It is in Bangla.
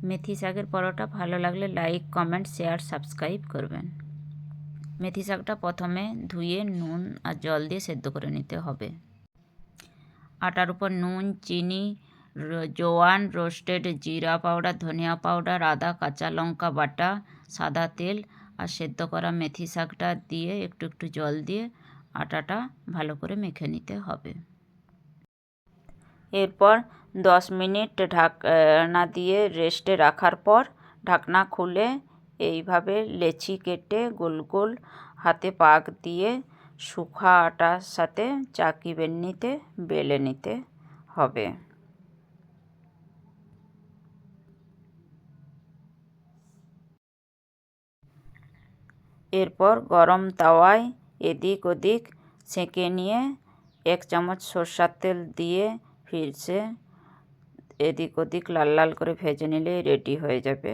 মেথি শাকের পরোটা ভালো লাগলে লাইক, কমেন্ট, শেয়ার, সাবস্ক্রাইব করবেন। মেথি শাকটা প্রথমে ধুয়ে নুন আর জল দিয়ে সেদ্ধ করে নিতে হবে। আটার উপর নুন, চিনি, জোয়ান, রোস্টেড জিরা পাউডার, ধনিয়া পাউডার, আদা, কাঁচা লঙ্কা বাটা, সাদা তেল আর সেদ্ধ করা মেথি শাকটা দিয়ে একটু একটু জল দিয়ে আটাটা ভালো করে মেখে নিতে হবে। এরপর 10 মিনিট ঢাকনা দিয়ে রেস্টে রাখার পর ঢাকনা খুলে এইভাবে লেচি কেটে গোল গোল হাতে পাক দিয়ে শুকনো আটার সাথে চাকি বেলনিতে বেলে নিতে হবে। এরপর গরম তাওয়ায় এদিক ওদিক সেঁকে নিয়ে 1 চামচ সরষের তেল দিয়ে ফিরছে এদিক ওদিক লাল লাল করে ভেজে নিলে রেডি হয়ে যাবে।